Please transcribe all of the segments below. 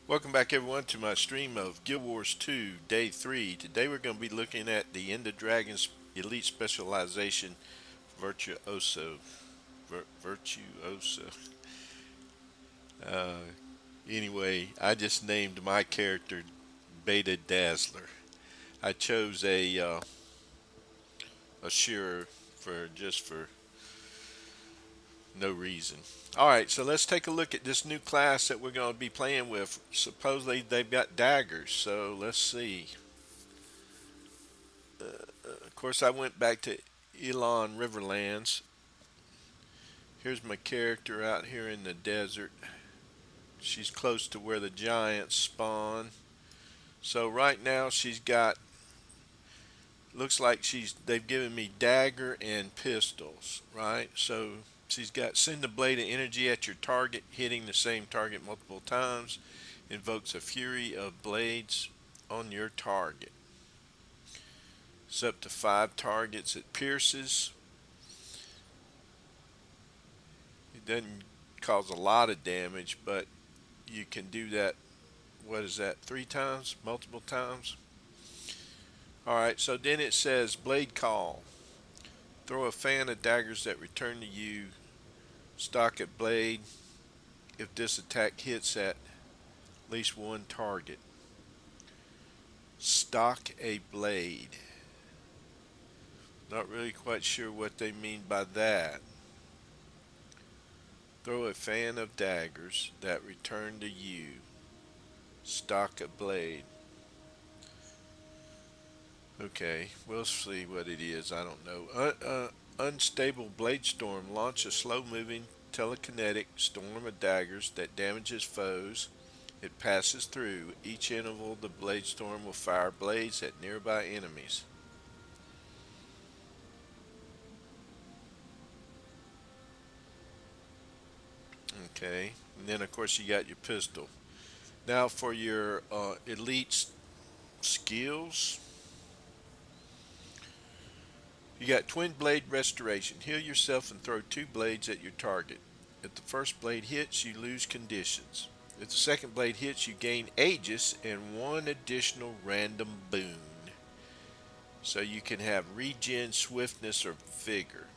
Welcome back everyone to my stream of Guild Wars 2 Day 3. Today we're going to be looking at the End of Dragons Elite Specialization Virtuoso. Virtuoso. Uh, anyway, I just named my character Beta Dazzler. I chose a shearer for no reason. Alright, so let's take a look at this new class that we're going to be playing with. Supposedly they've got daggers, so let's see. Of course, I went back to Elon Riverlands. Here's my character out here in the desert. She's close to where the giants spawn. So right now she's got, looks like they've given me dagger and pistols, right? So she's got send a blade of energy at your target, hitting the same target multiple times. Invokes a fury of blades on your target. It's up to 5 targets it pierces. It doesn't cause a lot of damage, but you can do that. What is that? 3 times? Multiple times? Alright, so then it says Blade Call. Throw a fan of daggers that return to you. Stock at blade if this attack hits at least one target. Stock a blade. Not really quite sure what they mean by that. Throw a fan of daggers that return to you. Stock a blade. Okay, we'll see what it is. I don't know. Unstable blade storm. Launch a slow-moving telekinetic storm of daggers that damages foes. It passes through. Each interval, the blade storm will fire blades at nearby enemies. Okay, and then of course you got your pistol. Now for your elite skills, you got twin blade restoration. Heal yourself and throw 2 blades at your target. If the first blade hits, you lose conditions. If the second blade hits, you gain Aegis and 1 additional random boon. So you can have regen, swiftness, or vigor.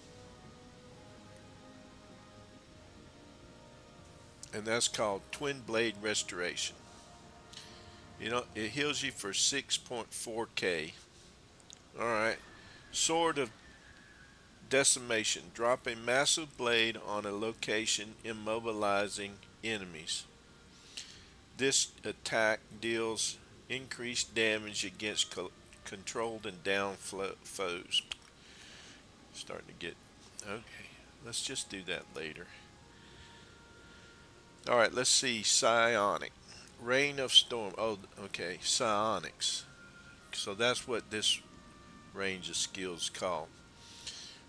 And that's called twin blade restoration. You know, it heals you for 6.4k. Alright. Sword of Decimation. Drop a massive blade on a location, immobilizing enemies. This attack deals increased damage against controlled and down foes. Starting to get... Okay, let's just do that later. Alright, let's see. Psionic. Rain of Storm. Oh, okay. Psionics. So that's what this range of skills is called.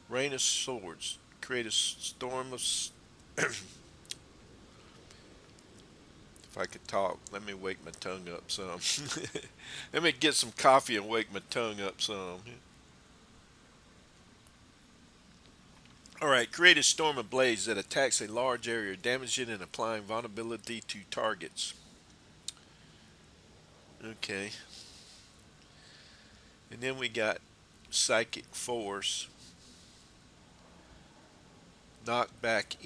Rain of Swords. Create a storm of... If I could talk, let me wake my tongue up some. Let me get some coffee and wake my tongue up some. Alright, create a storm of blades that attacks a large area, damaging and applying vulnerability to targets. Okay. And then we got Psychic Force. Knock back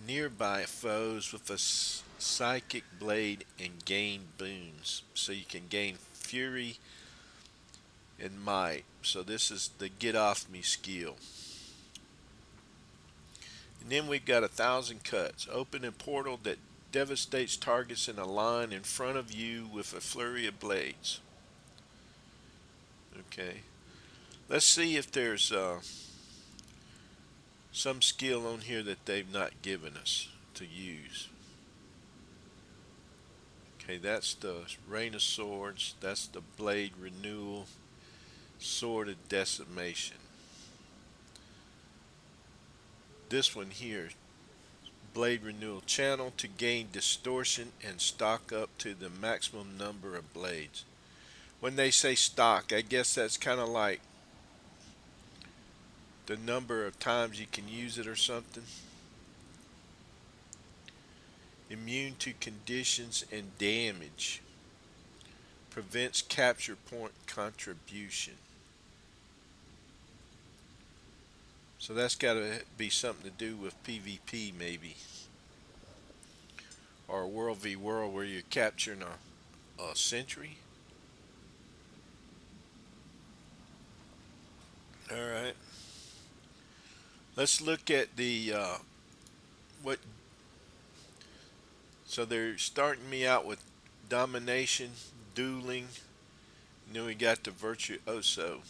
nearby foes with a psychic blade and gain boons. So you can gain fury and might. So this is the get off me skill. And then we've got 1,000 cuts. Open a portal that devastates targets in a line in front of you with a flurry of blades. Okay. Let's see if there's some skill on here that they've not given us to use. Okay, that's the Rain of Swords. That's the Blade Renewal. Sword of Decimation. This one here, Blade Renewal. Channel to gain distortion and stock up to the maximum number of blades. When they say stock, I guess that's kind of like the number of times you can use it or something. Immune to conditions and damage. Prevents capture point contribution. So that's got to be something to do with PvP maybe. Or World v World where you're capturing a sentry. Alright. Let's look at the what. So they're starting me out with Domination, Dueling, and then we got the Virtuoso.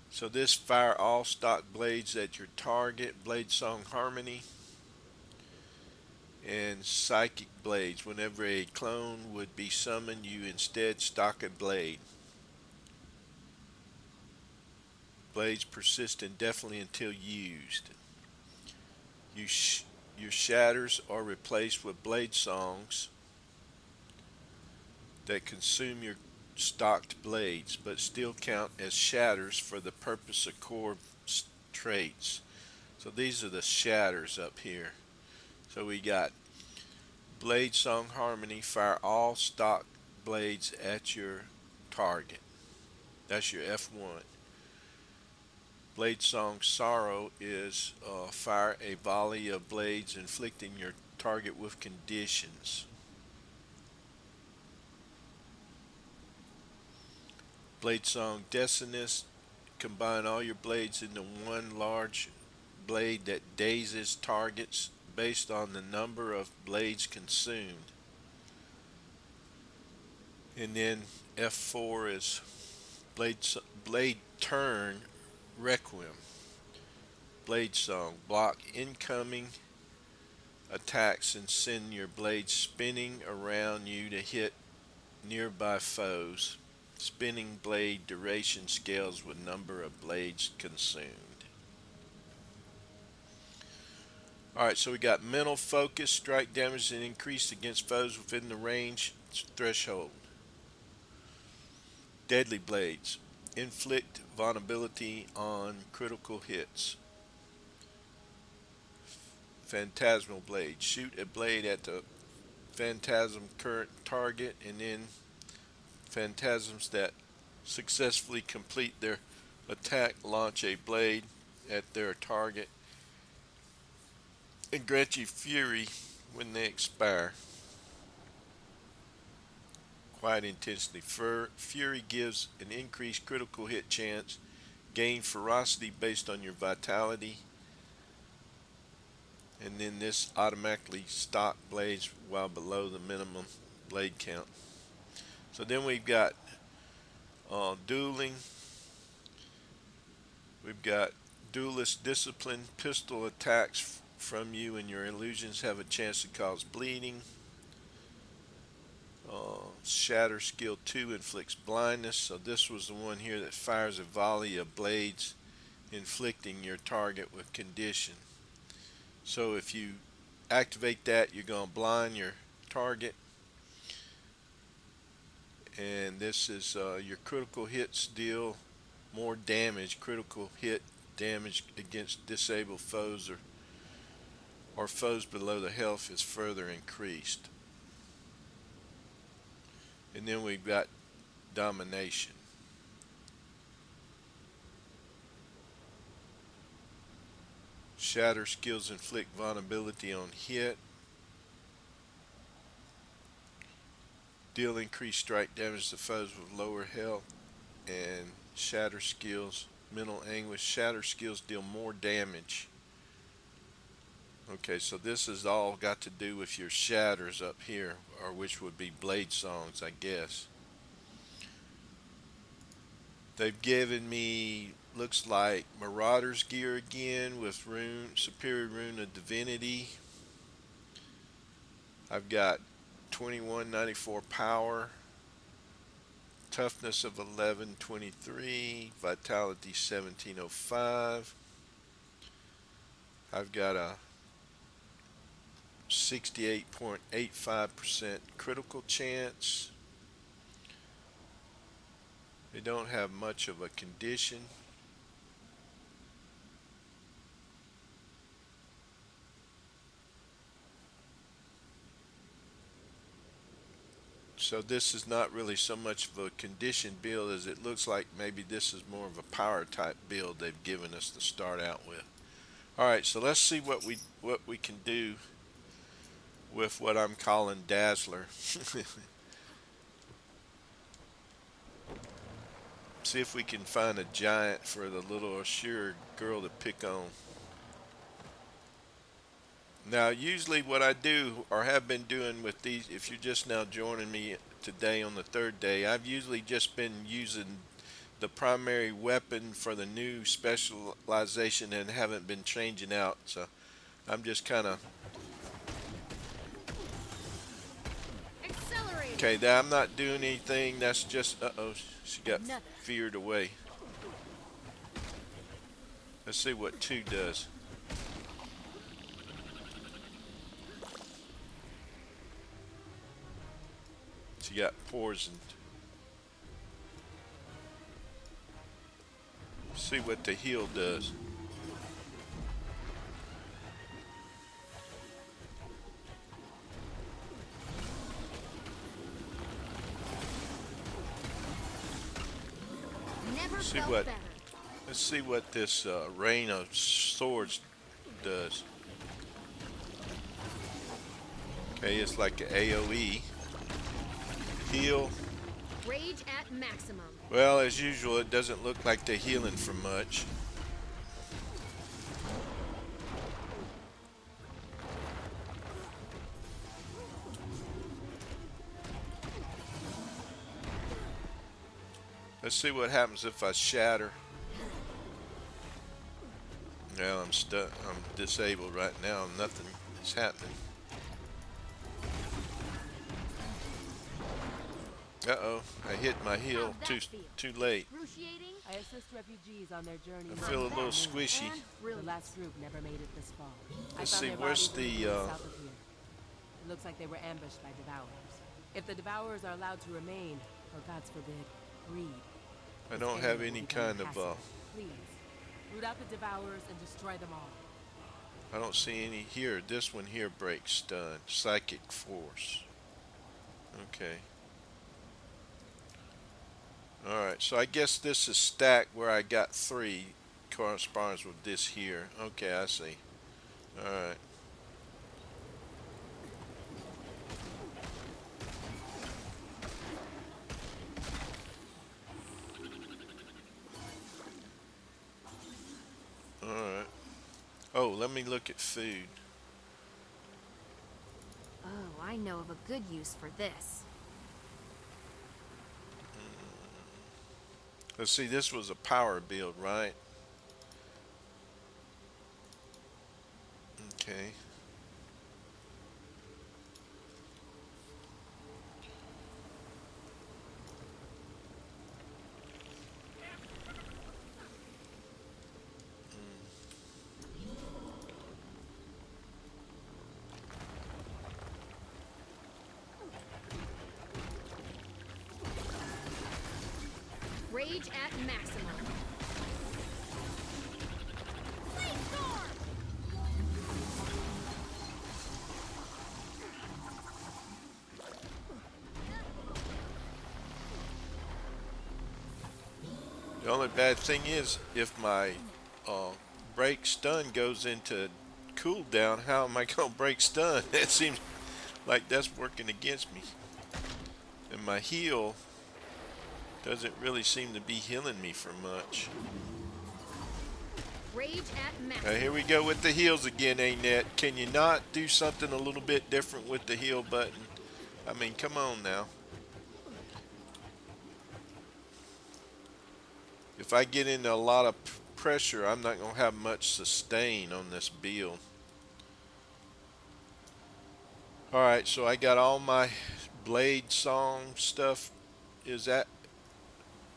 So this fire all stock blades at your target, Blade Song Harmony, and Psychic Blades. Whenever a clone would be summoned, you instead stock a blade. Blades persist indefinitely until used. You your shatters are replaced with blade songs that consume your stocked blades, but still count as shatters for the purpose of core traits. So these are the shatters up here. So we got Blade Song Harmony, fire all stock blades at your target. That's your F1. Blade Song Sorrow is fire a volley of blades inflicting your target with conditions. Blade Song Desinus, combine all your blades into one large blade that dazes targets based on the number of blades consumed. And then F4 is Blade Turn Requiem. Blade Song, block incoming attacks and send your blade spinning around you to hit nearby foes. Spinning blade duration scales with number of blades consumed. Alright, so we got mental focus, strike damage and increased against foes within the range threshold. Deadly blades, inflict vulnerability on critical hits. Phantasmal blade, shoot a blade at the phantasm current target, and then phantasms that successfully complete their attack launch a blade at their target and grant you fury when they expire. Quiet intensity. Fury gives an increased critical hit chance. Gain ferocity based on your vitality. And then this automatically stock blades while below the minimum blade count. So then we've got dueling. We've got duelist discipline. Pistol attacks from you and your illusions have a chance to cause bleeding. Shatter skill 2 inflicts blindness. So this was the one here that fires a volley of blades inflicting your target with condition. So if you activate that, you're going to blind your target. And this is your critical hits deal more damage. Critical hit damage against disabled foes or foes below the health is further increased. And then we've got Domination. Shatter skills inflict vulnerability on hit. Deal increased strike damage to foes with lower health. And shatter skills, mental anguish. Shatter skills deal more damage. Okay, so this has all got to do with your shatters up here, or which would be blade songs, I guess. They've given me, looks like Marauder's gear again with superior rune of divinity. I've got 2194 power, toughness of 1123, vitality 1705. I've got a 68.85% critical chance. They don't have much of a condition. So this is not really so much of a condition build as it looks like maybe this is more of a power type build they've given us to start out with. All right, so let's see what we can do with what I'm calling Dazzler. See if we can find a giant for the little assured girl to pick on. Now, usually what I do or have been doing with these, if you're just now joining me today on the third day, I've usually just been using the primary weapon for the new specialization and haven't been changing out. So I'm just kind of okay. Now I'm not doing anything. That's just uh-oh, she got feared away. Let's see what 2 does. She got poisoned. See what the heal does. See what? Let's see what this rain of swords does. Okay, it's like an AOE. Heal. Rage at maximum. Well, as usual, it doesn't look like they're healing for much. Let's see what happens if I shatter. Well, I'm stuck. I'm disabled right now. Nothing is happening. Uh-oh, I hit my heal too late. I assist refugees on their journey. I feel a little squishy. The last group never made it this far. Let's see, where's the south of here. It looks like they were ambushed by devourers. If the devourers are allowed to remain, or God's forbid, breed. I don't have any kind of Please, root out the devourers and destroy them all. I don't see any here. This one here breaks stun. Psychic force. Okay. Alright, so I guess this is stacked where I got 3 corresponds with this here. Okay, I see. Alright. Alright. Oh, let me look at food. Oh, I know of a good use for this. Let's see, this was a power build, right? Okay. Rage at maximum. The only bad thing is if my break stun goes into cooldown, how am I going to break stun? It seems like that's working against me. And my heal doesn't really seem to be healing me for much. Rage at maximum. Now here we go with the heals again, Annette. Can you not do something a little bit different with the heal button? I mean, come on now. If I get into a lot of pressure, I'm not going to have much sustain on this build. Alright, so I got all my blade song stuff. Is that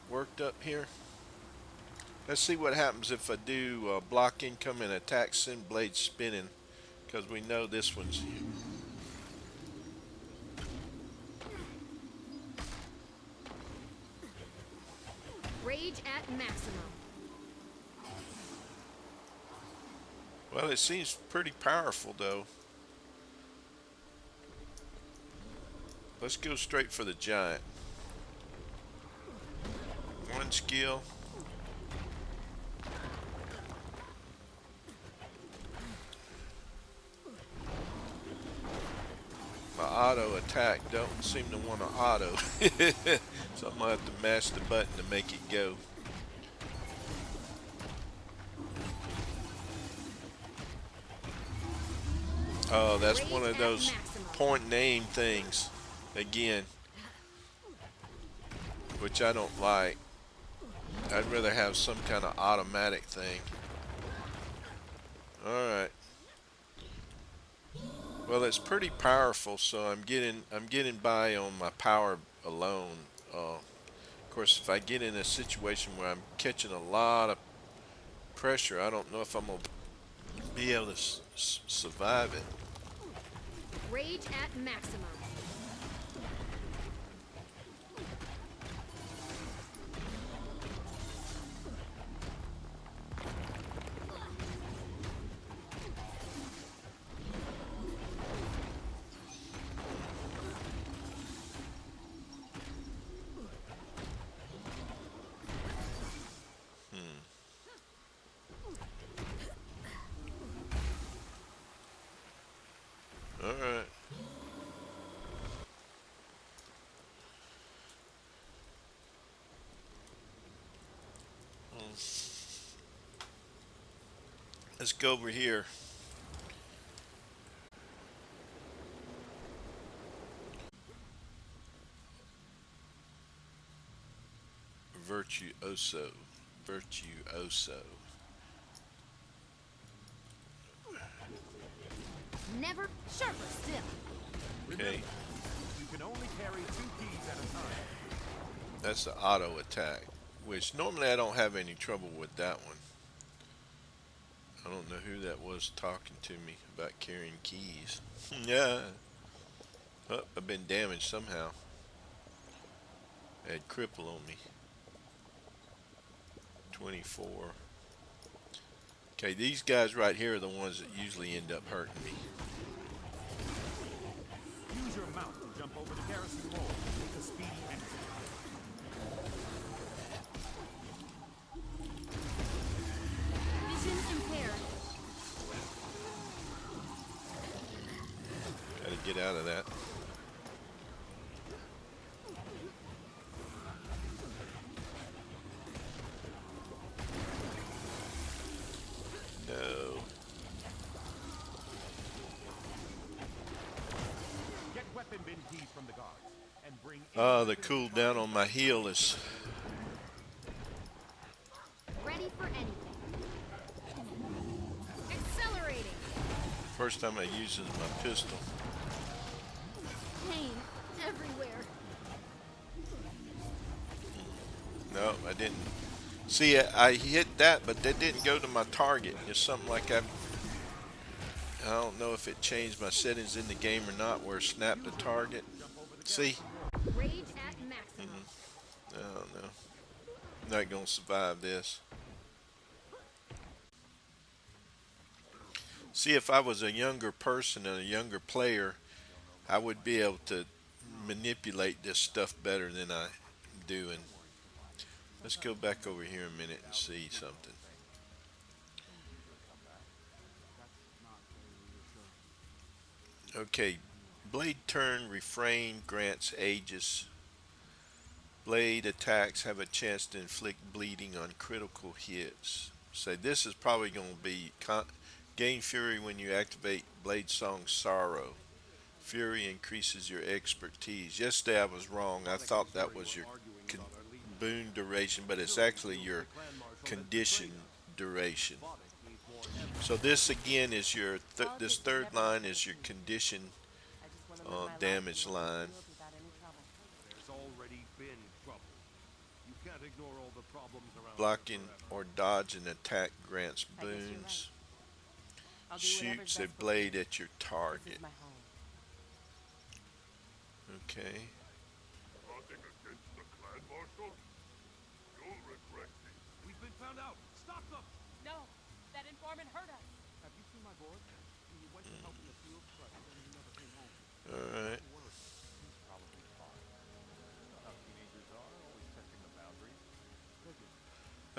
worked up here? Let's see what happens if I do block incoming attack, send blade spinning, because we know this one's here. Rage at maximum. Well, it seems pretty powerful though. Let's go straight for the giant. One skill. My auto attack don't seem to want to auto. So I'm going to have to mash the button to make it go. Oh, that's Rage one of at those maximum. point and aim things. Again. Which I don't like. I'd rather have some kind of automatic thing. Alright. Well, it's pretty powerful, so I'm getting by on my power alone. Of course, if I get in a situation where I'm catching a lot of pressure, I don't know if I'm gonna be able to survive it. Rage at maximum. All right. Let's go over here. Virtuoso. Virtuoso. Never sharper still. Okay. You can only carry 2 keys at a time. That's the auto attack, which normally I don't have any trouble with that one. I don't know who that was talking to me about carrying keys. Yeah. Oh, I've been damaged somehow. I had cripple on me. 24. Okay, these guys right here are the ones that usually end up hurting me. Use your mount to jump over the garrison wall. Make a speedy exit. Vision impaired. Gotta get out of that. No. Get weapon bin keys from the guards and bring The cooldown on my heal is... Ready for anything. Accelerating. First time I use is my pistol. Pain everywhere. No, I didn't. See, I hit that, but that didn't go to my target. It's something like I don't know if it changed my settings in the game or not, where it snapped the target. See? Rage at maximum. I don't know. I'm not going to survive this. See, if I was a younger person and a younger player, I would be able to manipulate this stuff better than I do. And let's go back over here a minute and see something. Okay, blade turn refrain grants Aegis. Blade attacks have a chance to inflict bleeding on critical hits. So this is probably going to be gain fury when you activate Blade Song Sorrow. Fury increases your expertise. Yesterday I was wrong. I thought that was your boon duration, but it's actually your condition duration. So this again is your this third line is your condition I just want to live my life damage in the open line. field without any trouble. There's already been trouble. You can't ignore all the problems around. Blocking or dodge an attack grants I guess you're boons. I'll do whatever's Shoots a best for blade you. at your This target. is my home. Okay. Plotting against the clan marshal? You'll regret this. We've been found out. Stop them! No, that informant hurt us. Have you seen my board? He went to help in the field, but then he never came home. All right. Worse. He's probably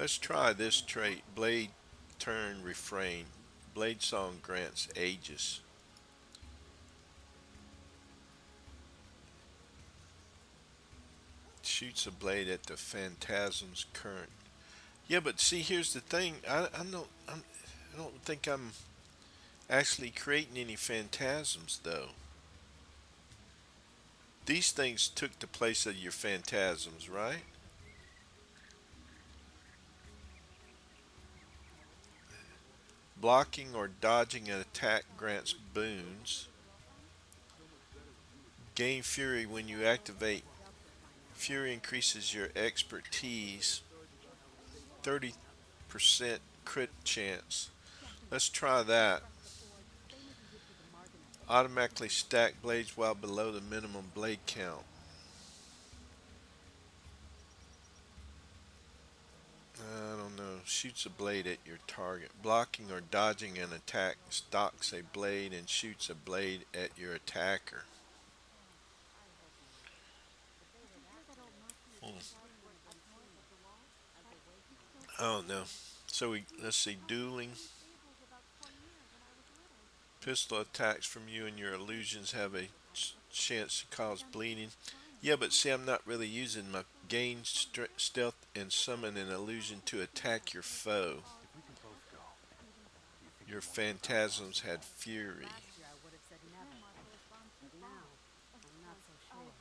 Let's try this trait. Blade turn refrain. Blade song grants aegis. Shoots a blade at the phantasm's current. Yeah, but see, here's the thing. I don't think I'm actually creating any phantasms though. These things took the place of your phantasms, right? Blocking or dodging an attack grants boons. Gain fury when you activate. Fury increases your expertise. 30% crit chance. Let's try that. Automatically stack blades while below the minimum blade count. I don't know. Shoots a blade at your target. Blocking or dodging an attack stocks a blade and shoots a blade at your attacker. Hmm. I don't know. So let's see. Dueling. Pistol attacks from you and your illusions have a chance to cause bleeding. Yeah, but see, I'm not really using my gain stealth and summon an illusion to attack your foe. If we could both go, Your phantasms had fury. Last year I would have said never. But now, I'm not so sure.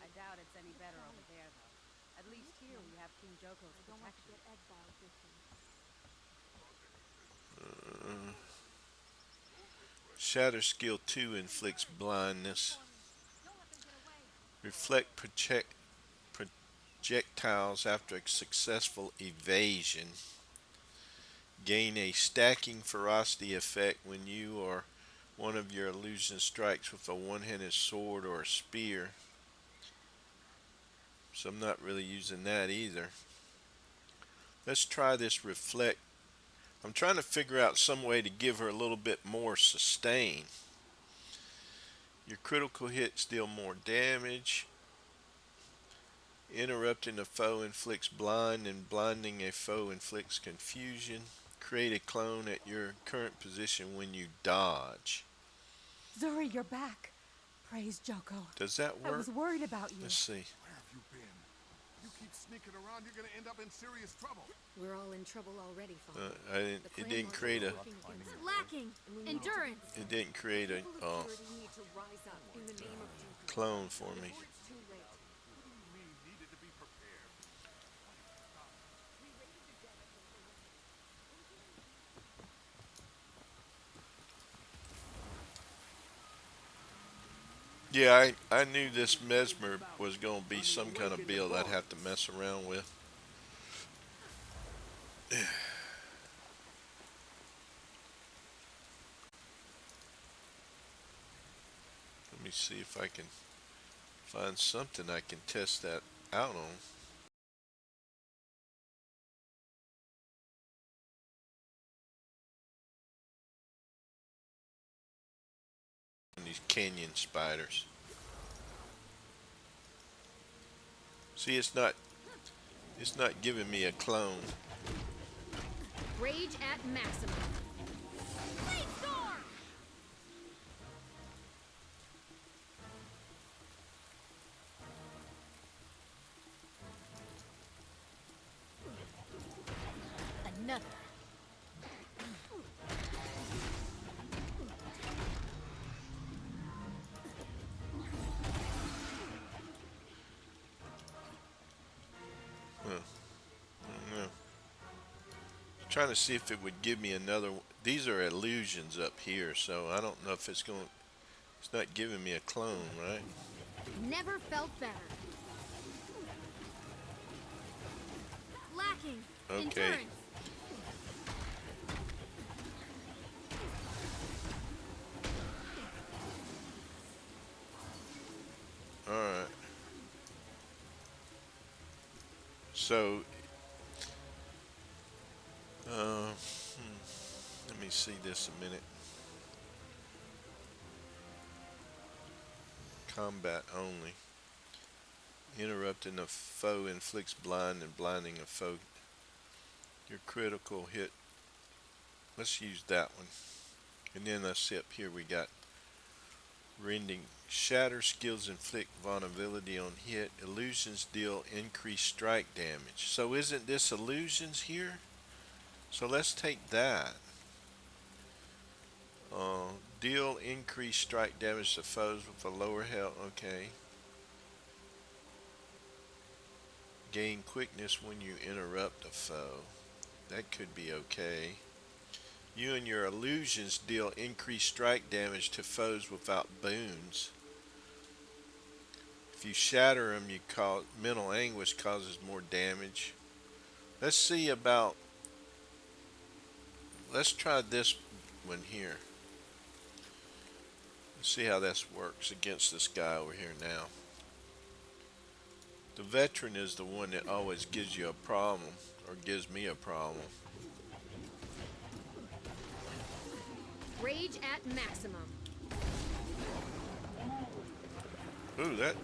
I doubt it's any better over there, though. At least here we have King Joko's protection. Uh, Shatter skill 2 inflicts blindness. Reflect projectiles after a successful evasion. Gain a stacking ferocity effect when you or one of your illusions strikes with a one-handed sword or a spear. So I'm not really using that either. Let's try this reflect. I'm trying to figure out some way to give her a little bit more sustain. Your critical hits deal more damage. Interrupting a foe inflicts blind, and blinding a foe inflicts confusion. Create a clone at your current position when you dodge. Zuri, you're back. Praise Joko. Does that I work? was worried about you. Let's see. where have you been? You keep sneaking around, you're gonna end up in serious trouble. We're all in trouble already, Father. It didn't create a. Lacking endurance. It didn't create a Need to rise up in the name of Jesus. clone for me. It's too late. What do you mean, needed to be prepared? Yeah, I knew this Mesmer was going to be some kind of build I'd have to mess around with. Let me see if I can find something I can test that out on. These canyon spiders. See, it's not giving me a clone. Rage at maximum. Blade storm! Another. Huh. I don't know. Trying to see if it would give me another. These are illusions up here, so I don't know if it's going. It's not giving me a clone, right? Never felt better. Lacking Okay. endurance. All right. So, let me see this a minute. Combat only. Interrupting a foe inflicts blind and blinding a foe. Your critical hit. Let's use that one. And then let's see up here we got rending. Shatter skills inflict vulnerability on hit. Illusions deal increased strike damage. So isn't this illusions here? So let's take that. Deal increased strike damage to foes with a lower health. Okay. Gain quickness when you interrupt a foe. That could be okay. You and your illusions deal increased strike damage to foes without boons. If you shatter them, you cause mental anguish causes more damage. Let's see about. Let's try this one here. Let's see how this works against this guy over here now. The veteran is the one that always gives you a problem, or gives me a problem. Rage at maximum. Ooh, that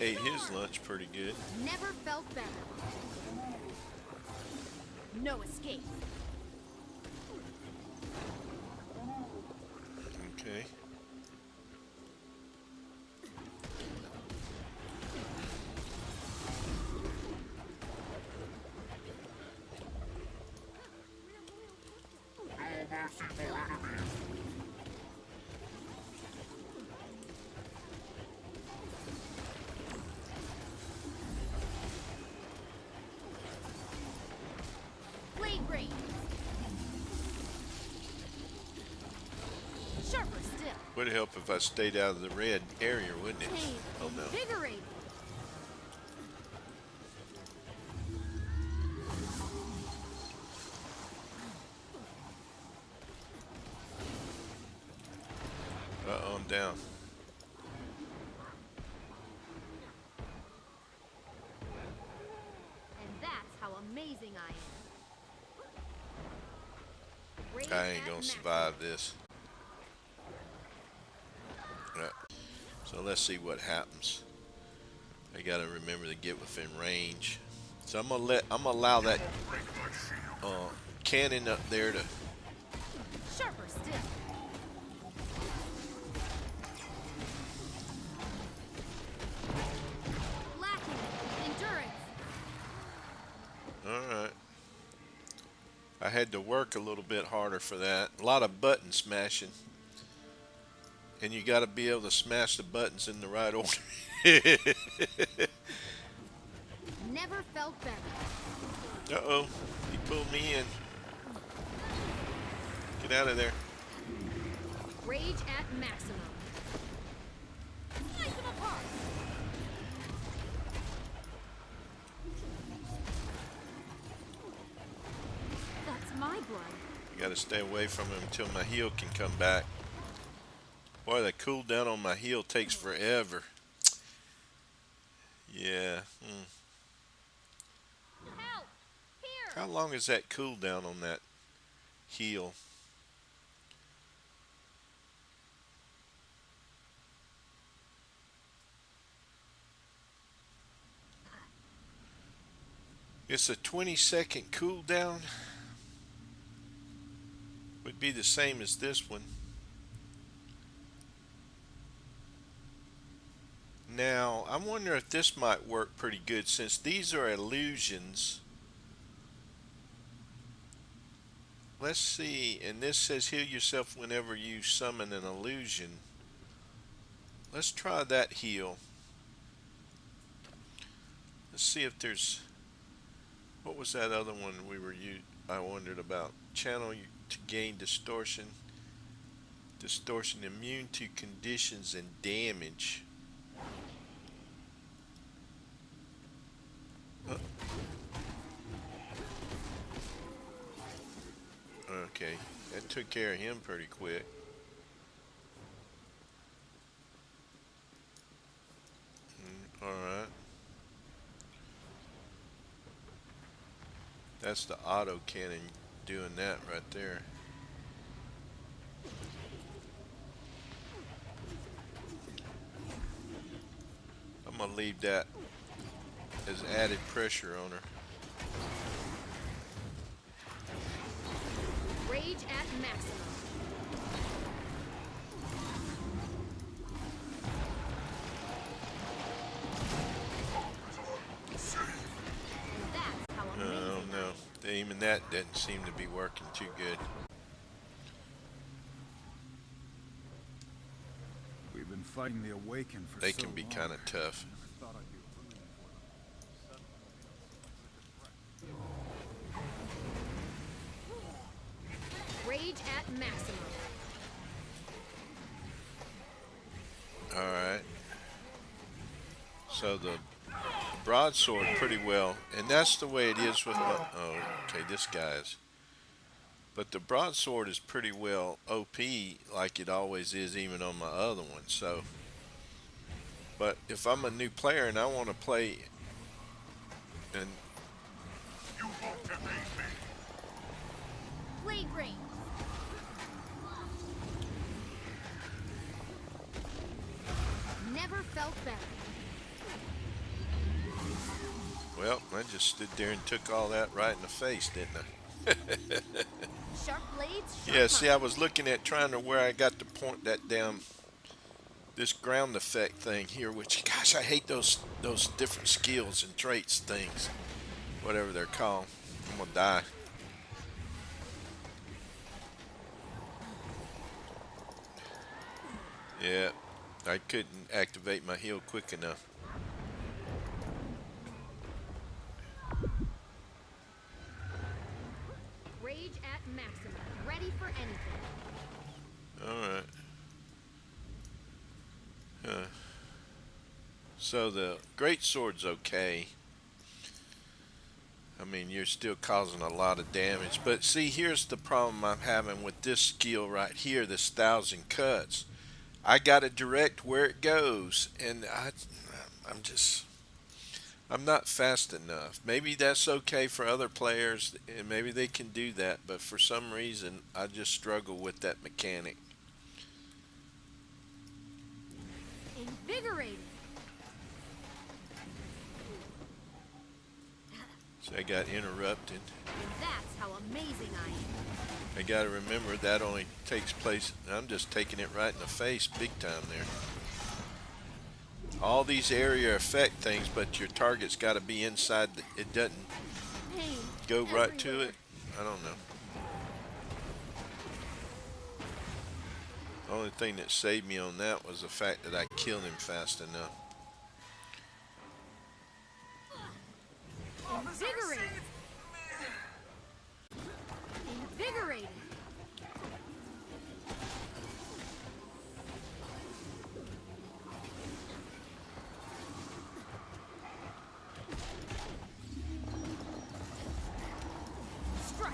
ate his lunch pretty good. Never felt better. No escape. Okay. Blade range. Sharper still. Would help if I stayed out of the red area, wouldn't it? Pain. Oh no. Invigorating. Uh-oh, I'm down. And that's how amazing I am. Rage I ain't at gonna maximum. survive this. Right. So let's see what happens. I gotta remember to get within range. So I'm gonna allow that cannon up there to. Sharper still. Lacking endurance. Alright. I had to work a little bit harder for that. A lot of button smashing. And you gotta be able to smash the buttons in the right order. Never felt better. Uh-oh. He pulled me in. Get out of there. Rage at maximum. Slice them apart. That's my blood. You gotta stay away from him until my heal can come back. Boy, the cooldown on my heal takes forever. Yeah. Help! Here! How long is that cooldown on that heal? It's a 20-second cooldown. Would be the same as this one. Now, I wonder if this might work pretty good since these are illusions. Let's see, and this says heal yourself whenever you summon an illusion. Let's try that heal. Let's see if there's, what was that other one I wondered about? Channel to gain distortion. Distortion immune to conditions and damage. Okay, that took care of him pretty quick. Alright. That's the auto cannon doing that right there. I'm gonna leave that as added pressure on her. Rage at maximum. And that's how Oh amazing no, even that didn't seem to be working too good. We've been fighting the Awakened for They so can be long. kind of tough. I never thought I'd be rooting for them. Suddenly they don't seem like such a threat. Rage at maximum. Alright. So the broadsword pretty well, and that's the way it is with my, oh, okay, this guy's. But the broadsword is pretty well OP like it always is even on my other one, so. But if I'm a new player and I want to play and You won't defeat me. Blade range. Never felt better. well, I just stood there and took all that right in the face, didn't I? Sharp blades. Sharp Yeah, see, I mind. was looking at trying to where I got to point that down this ground effect thing here, which gosh, I hate those different skills and traits things, whatever they're called. I'm gonna die. Yeah, I couldn't activate my heal quick enough. Rage at maximum. Ready for anything. All right. Huh. So the great sword's okay. I mean, you're still causing a lot of damage. But see, here's the problem I'm having with this skill right here, this 1,000 cuts. I got to direct where it goes, and I'm not fast enough. Maybe that's okay for other players, and maybe they can do that. But for some reason, I just struggle with that mechanic. Invigorating. So I got interrupted. And that's how amazing I am. I got to remember that only takes place. I'm just taking it right in the face, big time there. All these area effect things, but your target's got to be inside. It doesn't Pain. go right to everywhere. it. I don't know. The only thing that saved me on that was the fact that I killed him fast enough. Invigorating. Invigorating. Strike.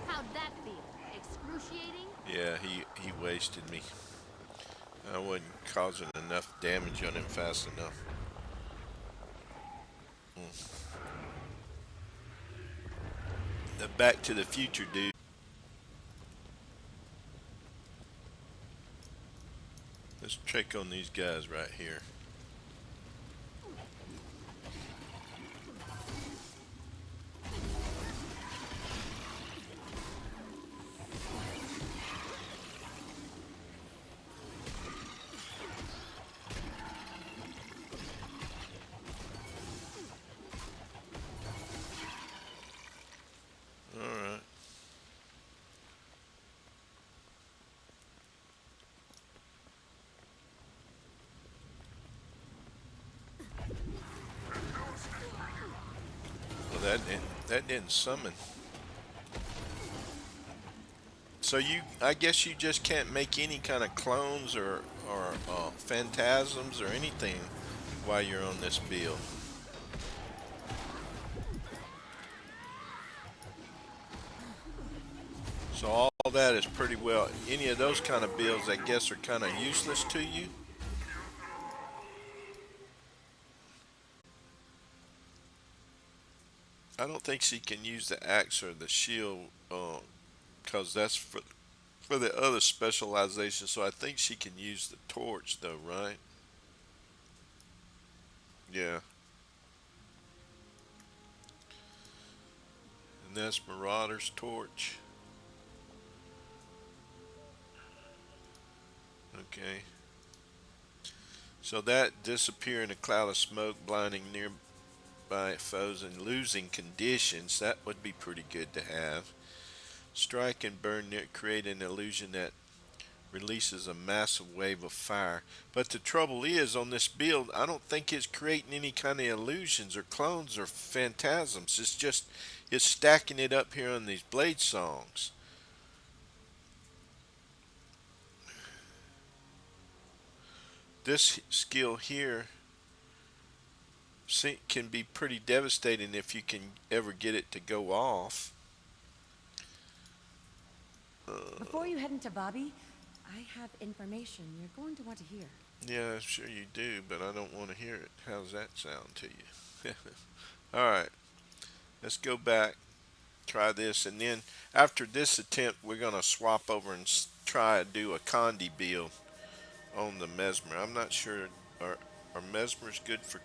How'd that feel? Excruciating? Yeah, he wasted me. I wasn't causing enough damage on him fast enough. The Back to the Future dude. Let's check on these guys right here. Alright. Well, that didn't summon. So I guess you just can't make any kind of clones or phantasms or anything while you're on this build. So all that is pretty well. Any of those kind of builds, I guess, are kind of useless to you. I don't think she can use the axe or the shield, because that's for the other specialization, so I think she can use the torch though, right? Yeah. And that's Marauder's torch. Okay. So that disappear in a cloud of smoke, blinding nearby foes and losing conditions, that would be pretty good to have. Strike and burn near, create an illusion that releases a massive wave of fire. But the trouble is, on this build, I don't think it's creating any kind of illusions or clones or phantasms. It's stacking it up here on these blade songs. This skill here can be pretty devastating if you can ever get it to go off. Before you head into Bobby, I have information you're going to want to hear. Yeah, I'm sure you do, but I don't want to hear it. How's that sound to you? Alright, let's go back, try this, and then after this attempt, we're going to swap over and try to do a Condi build on the Mesmer. I'm not sure, are Mesmers good for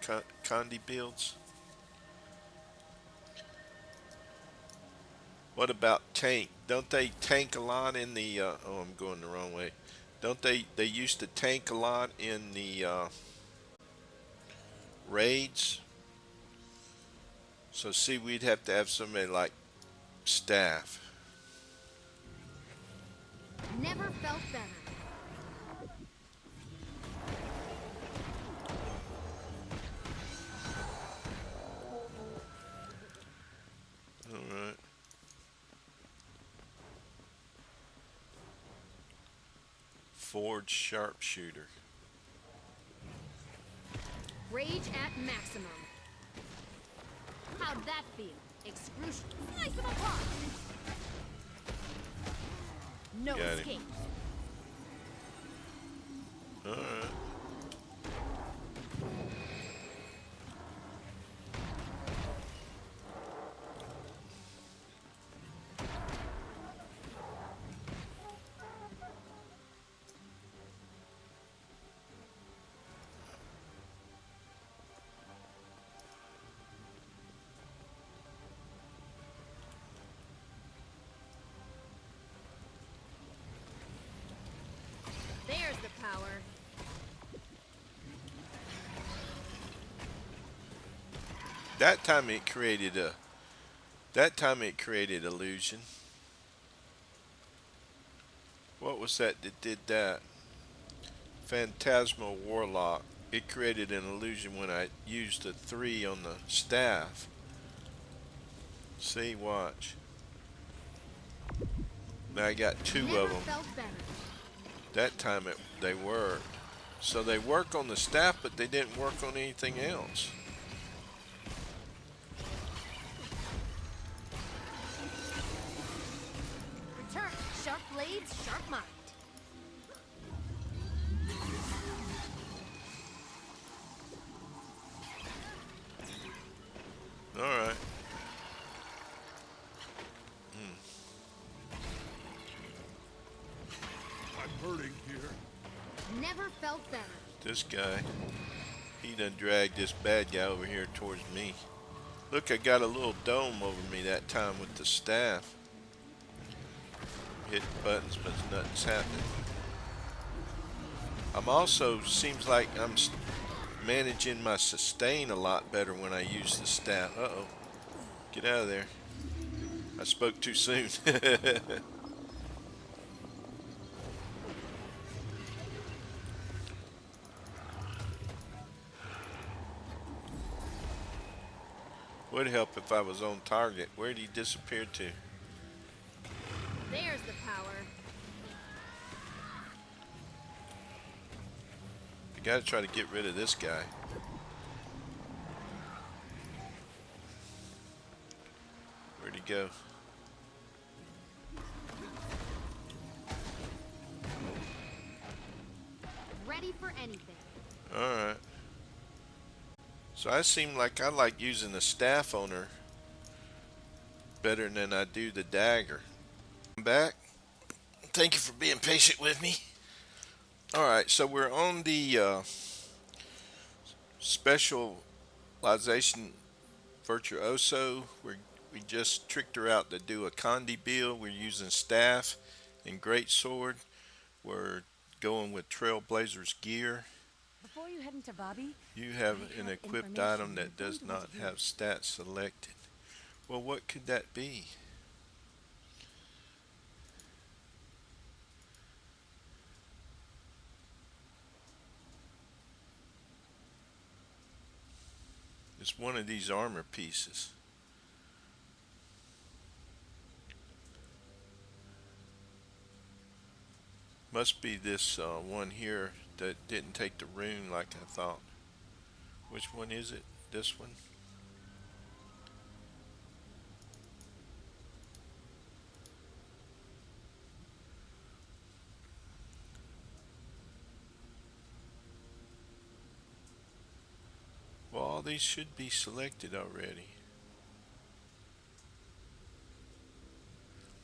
Condi builds? What about tank? Don't they tank a lot in the, oh, I'm going the wrong way. Don't they used to tank a lot in the raids? So see, we'd have to have somebody like Staff. Never felt better. Alright. Forge sharpshooter. Rage at maximum. How'd that feel? Excruciating. Slice them apart. No Got him. escape. Alright. There's the power. That time it created illusion. What was that did that? Phantasmal Warlock. It created an illusion when I used the 3 on the staff. See, watch. Now I got 2 Never of them. felt better. That time they worked. So they work on the staff, but they didn't work on anything else. Return. Sharp blades, sharp mind. Alright. I'm hurting here. Never felt better. This guy, he done dragged this bad guy over here towards me. Look, I got a little dome over me that time with the staff. Hit buttons, but nothing's happening. I'm also, seems like I'm managing my sustain a lot better when I use the staff. Uh-oh. Get out of there. I spoke too soon. Would help if I was on target. Where'd he disappear to? There's the power. I gotta try to get rid of this guy. Where'd he go? Ready for anything. Alright. So I seem like I like using the staff on her better than I do the dagger. I'm back. Thank you for being patient with me. All right, so we're on the specialization Virtuoso. We just tricked her out to do a Condi build. We're using staff and great sword. We're going with Trailblazer's gear. Before you head into Bobby, You have I an have equipped information item you're that going does to want not to hear. have stats selected. Well, what could that be? It's one of these armor pieces. Must be this one here that didn't take the rune like I thought. Which one is it? This one? Well, all these should be selected already.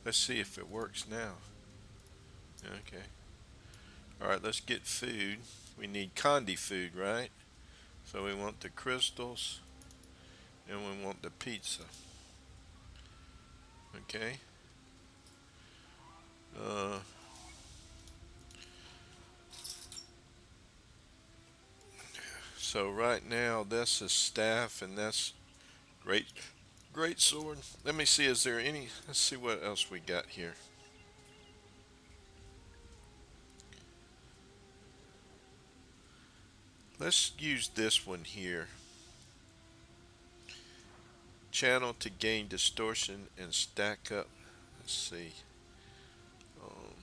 Let's see if it works now. Okay. Alright, let's get food. We need Condi food, right? So we want the crystals and we want the pizza. Okay. Uh, so right now that's a staff and that's great sword. Let me see, is there any, let's see what else we got here. Let's use this one here. Channel to gain distortion and stack up. Let's see. Um,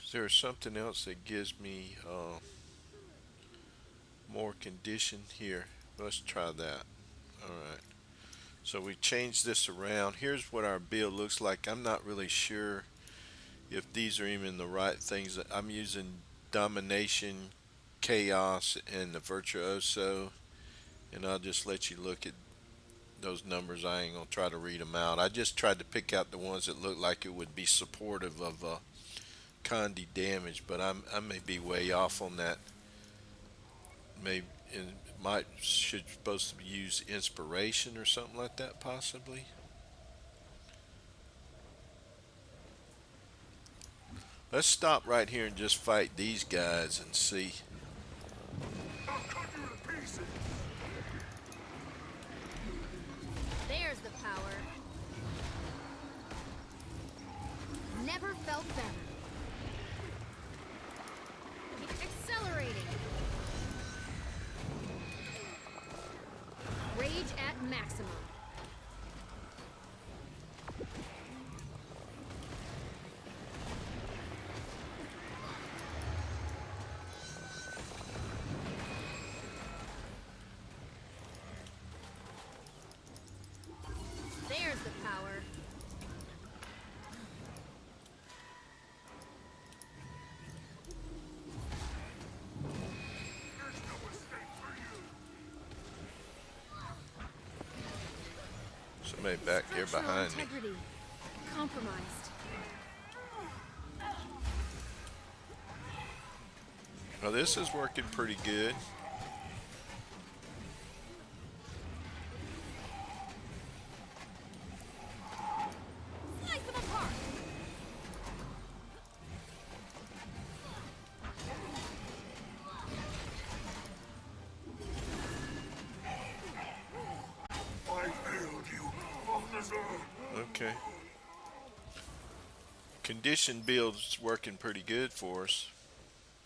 is there something else that gives me more condition here? Let's try that. Alright. So we changed this around. Here's what our build looks like. I'm not really sure if these are even the right things. I'm using Domination, Chaos, and the Virtuoso. And I'll just let you look at those numbers. I ain't gonna try to read them out. I just tried to pick out the ones that look like it would be supportive of Condi damage, but I may be way off on that. Maybe it might should supposed to use inspiration or something like that possibly. Let's stop right here and just fight these guys and see. I'll cut you to pieces! There's the power. Never felt better. Accelerating. Rage at maximum. There's the power. There's no escape for you! Somebody back here Structural behind me. integrity compromised. Now this is working pretty good. Slice them apart. I failed you, Balthazar! Okay. Condition build's working pretty good for us.